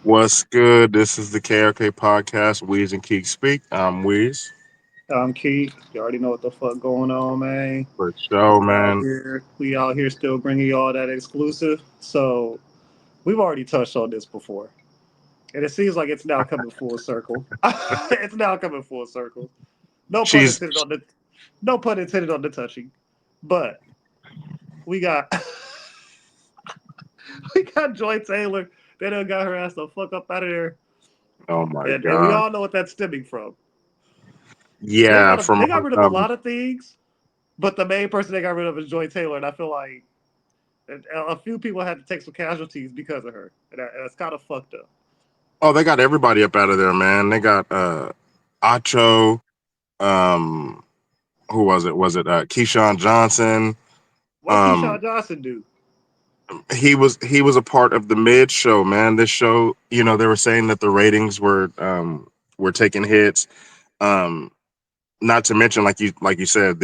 What's good? This is the Krkpodcast. Weez and Keek speak. I'm Weez. I'm Keith. You already know what the fuck going on, man. For show, man. We out here still bringing y'all that exclusive. So we've already touched on this before, and it seems like it's now coming full circle. It's now coming full circle. No pun She's intended on the no pun intended on the touching, but we got we got Joy Taylor. They done got her ass the fuck up out of there, oh my and we god. all know what that's stemming from. Yeah, They from got rid of a lot of things, but the main person they got rid of is Joy Taylor, and I feel like a few people had to take some casualties because of her, and that's kind of fucked up. they got everybody up out of there, man. They got Acho, um who was it? Was it Keyshawn Johnson? What Um Keyshawn Johnson do? he was a part of the mid show, man. This show, they were saying that the ratings were taking hits. Um Not to mention, like you said,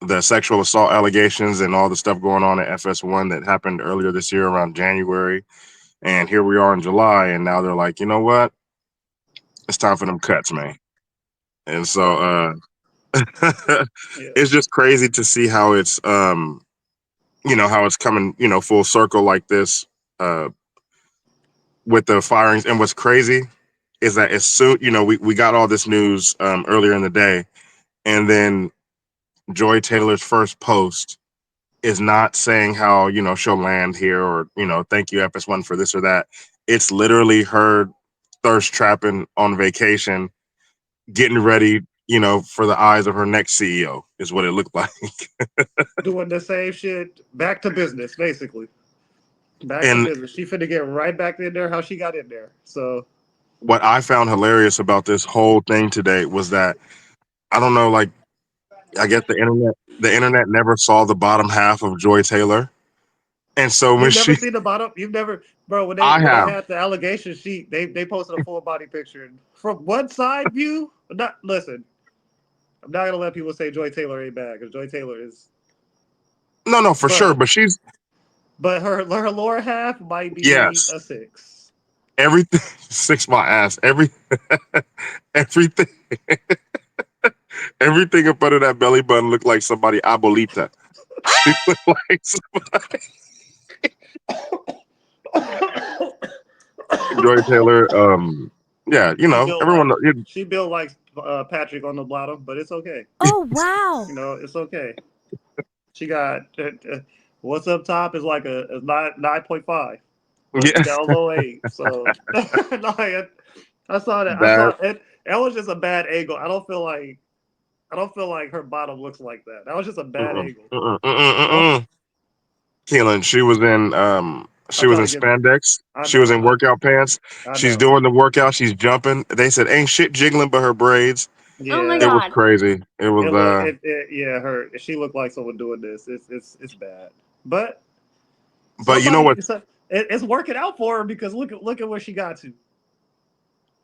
the sexual assault allegations and all the stuff going on at FS1 that happened earlier this year around January. And here we are in July, and now they're like, you know what? It's time for them cuts, man. And so Uh, yeah, it's just crazy to see how how it's coming, full circle like this uh, with the firings. And what's crazy is that as soon, we got all this news earlier in the day, and then Joy Taylor's first post is not saying how she'll land here or thank you FS1 for this or that. It's literally her thirst trapping on vacation, getting ready, for the eyes of her next CEO is what it looked like. doing the same shit. Back to business, basically. Back to And business. She finna get right back in there how she got in there. So what I found hilarious about this whole thing today was that I don't know, like I guess the internet never saw the bottom half of Joy Taylor, and so when you've never she, seen the bottom. You've never, bro. I When they have, had the allegation sheet, they posted a full body picture and from one side view. Not listen. I'm not gonna let people say Joy Taylor ain't bad because Joy Taylor is, no, no, for sure, but but she's her lower half might be yes, a six. everything six my ass, everything. Everything up under that belly button looked like somebody abuelita. She looked like somebody. Joy Taylor. Yeah, She built everyone. like she built like Patrick on the bottom, but it's okay. Oh, wow. It's okay. She got what's up top is like a 9.5. What's Yeah, down low 8. So like, I saw that. I that. saw it. That was just a bad angle. I don't feel like her bottom looks like that. That was just a bad Mm-mm, angle. mm-mm, I don't. mm-mm, Keelan, she I'm was trying in to give it. spandex. I She was know. in workout pants. I She's know. doing the workout. She's jumping. They said ain't shit jiggling but her braids. Oh my It Yeah. was God. crazy. It was Yeah. She looked like someone doing this. It's bad. But but you know what? it's working out for her because look at where she got to.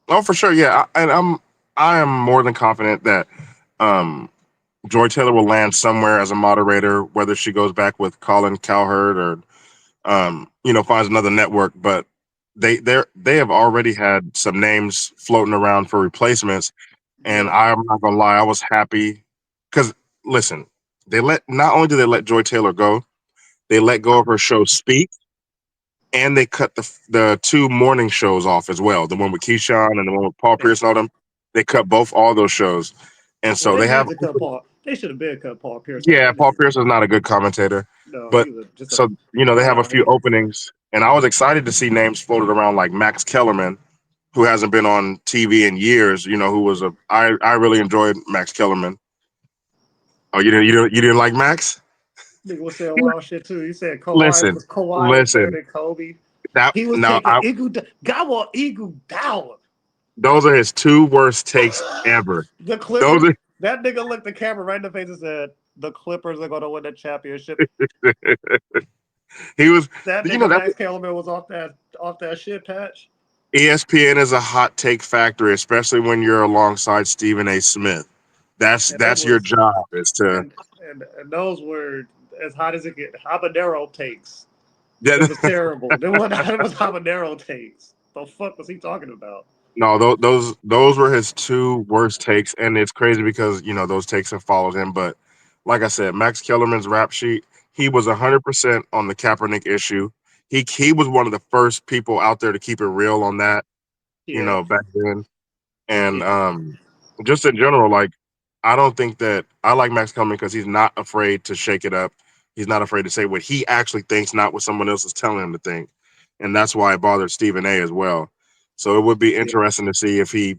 Oh, for sure, yeah. I am more than confident that um Joy Taylor will land somewhere as a moderator, whether she goes back with Colin Cowherd or finds another network. But they have already had some names floating around for replacements, and Yeah. I'm not gonna lie, I was happy because listen, they let not only did they let Joy Taylor go, they let go of her show Speak, and they cut the two morning shows off as well, the one with Keyshawn and the one with Paul Pierce and all them. They cut both all those shows, and Well, so they they have need to cut Paul. They should have been cut Paul Pierce off yeah, Paul immediately. Pierce is not a good commentator, No, but he was just a so they have a no. few He openings, and I was excited to see names floated around like Max Kellerman, who hasn't been on TV in years. Who was I really enjoyed Max Kellerman. Oh, you didn't like Max? nigga was saying wild shit too. He said Listen, Kawhi was better listen. than Kobe. That He was now taking Igu down. those are his two worst takes ever. The Those Clippers. are That nigga looked the camera right in the face and said, "The Clippers are gonna win the championship." he was That you know nigga that Max Kellerman was off that shit patch. ESPN is a hot take factory, especially when you're alongside Stephen A. Smith. That's And them that's your was job is to and those were as hot as it get. Habanero takes. Yeah, It was terrible. It was habanero takes. The fuck was he talking about? no, those were his two worst takes, and it's crazy because those takes have followed him. But like I said, Max Kellerman's rap sheet, he was 100% on the Kaepernick issue. He was one of the first people out there to keep it real on that, Yeah, back then. And yeah. just in general, like I don't think that I like Max Kellerman because he's not afraid to shake it up. He's not afraid to say what he actually thinks, not what someone else is telling him to think, and that's why it bothered Stephen A. as well. So it would be Yeah. interesting to see if he,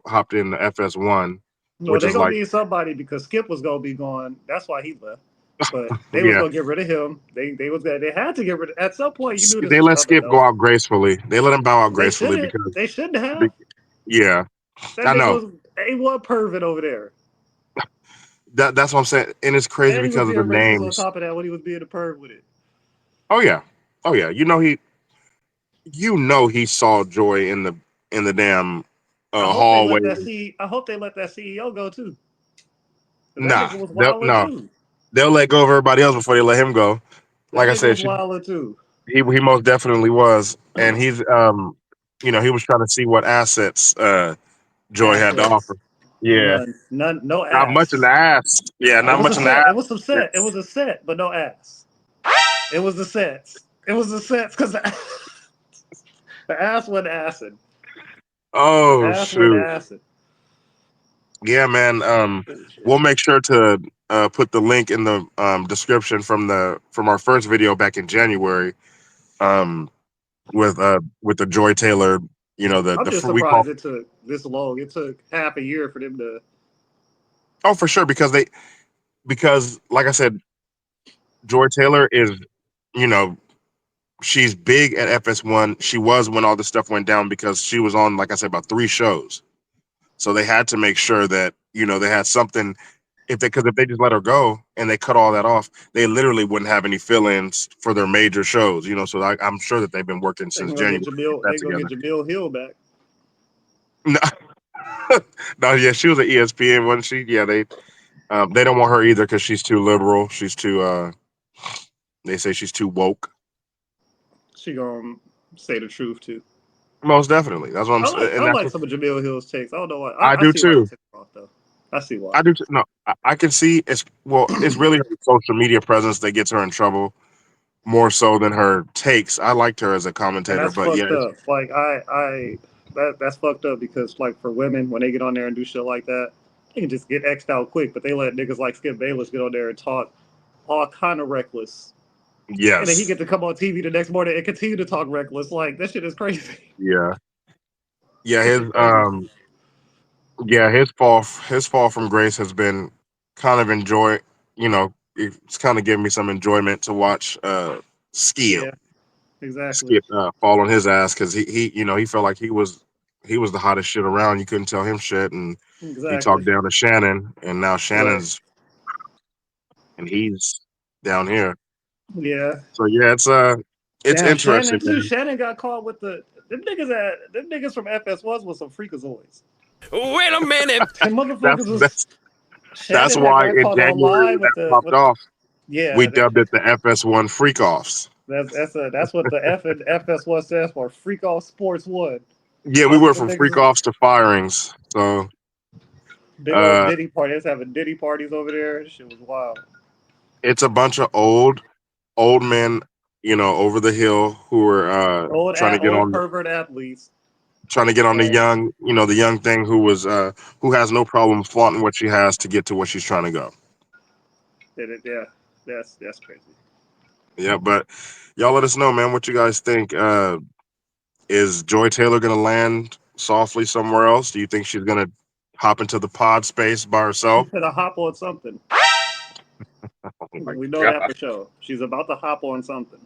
hopped in the FS1, Well, which they is gonna like, need somebody because Skip was gonna be gone. That's why he left. But they was yeah. gonna get rid of him. They had to get rid of. At some point, you knew this They was let coming Skip go though. out gracefully. They let him bow out They gracefully shouldn't. because, They shouldn't be- have. yeah, That I nigga know was A1 pervert over there, that's what I'm saying, and it's crazy and he was because of the being racist on names. top of that when he was being a perv with it. Oh yeah, oh yeah. He saw joy in the damn I hope they hallway. let that C. I hope they let that CEO go too. 'Cause that Nah, nigga was they'll wilding no, too. they'll let go of everybody else before they let him go. That Like I nigga said, was wilding too. he most definitely was, and he's he was trying to see what assets Joy had to Assets, offer. Yeah, none, no not much in the ass. ass. Yeah, It not was a much in the set. ass. It was some set. It was a set, but no ass. It was the sets. It was the sets because the ass went acid. The Oh ass went shoot. acid. Yeah, man. Holy shit. We'll make sure to put the link in the description from our first video back in January. Um, with the Joy Taylor, I'm just we call. surprised it took this long. It took half a year for them to. Oh, for sure, because like I said, Joy Taylor is, you know, she's big at FS1. She was when all this stuff went down because she was on, like I said, about three shows. So they had to make sure that they had something. If they just let her go and they cut all that off, they literally wouldn't have any fill-ins for their major shows. So I'm sure that they've been working They since can go get January to get Jamil. that They can go get together. Jamil Hill back. No, no, yeah, she was at ESPN, wasn't she? Yeah, they don't want her either because she's too liberal. She's too. They say she's too woke. She gonna say the truth too. Most definitely. That's what I'm saying, I and that's like what some of Jamil Hill's takes. I don't know why. I I do see why they too. took her off though. I see why. I do. No, I can see. It's really her social media presence that gets her in trouble more so than her takes. I liked her as a And commentator, that's but yeah, fucked up. Like that's fucked up because like for women when they get on there and do shit like that, they can just get xed out quick. But they let niggas like Skip Bayless get on there and talk all kind of reckless, and then he yes, get to come on TV the next morning and continue to talk reckless. Like that shit is crazy. yeah, yeah. That His shit crazy. yeah, his fall from grace has been kind of it's kind of giving me some enjoyment to watch Skip Yeah, exactly, Skip fall on his ass because he felt like he was the hottest shit around. You couldn't tell him shit, and he exactly. talked down to Shannon, and now Right. Shannon's and he's down here. Yeah. So yeah, it's Damn, interesting, Shannon too. man. Shannon got caught with them niggas from FS1 was some freakazoids. Wait a minute. Them That's motherfuckers was that's that's Shannon had why got in caught on January live when that with the popped with off, we yeah. dubbed it the FS1 Freak Offs. That's what the F and FS1 stands for. Freak off sports one. Yeah, we That's what went the from freak niggas offs to firings. So big old uh, Diddy party. Let's having Diddy parties over there. This shit was wild. it's a bunch of old men, over the hill who are Old pervert athletes. trying to get on the And young, the young thing who has no problem flaunting what she has to get to where she's trying to go. yeah, that's crazy. Yeah, but y'all let us know, man, what you guys think. Is Joy Taylor gonna land softly somewhere else? Do you think she's gonna hop into the pod space by She's herself? gonna hop on something. Oh my We know that god. for sure. She's about to hop on something.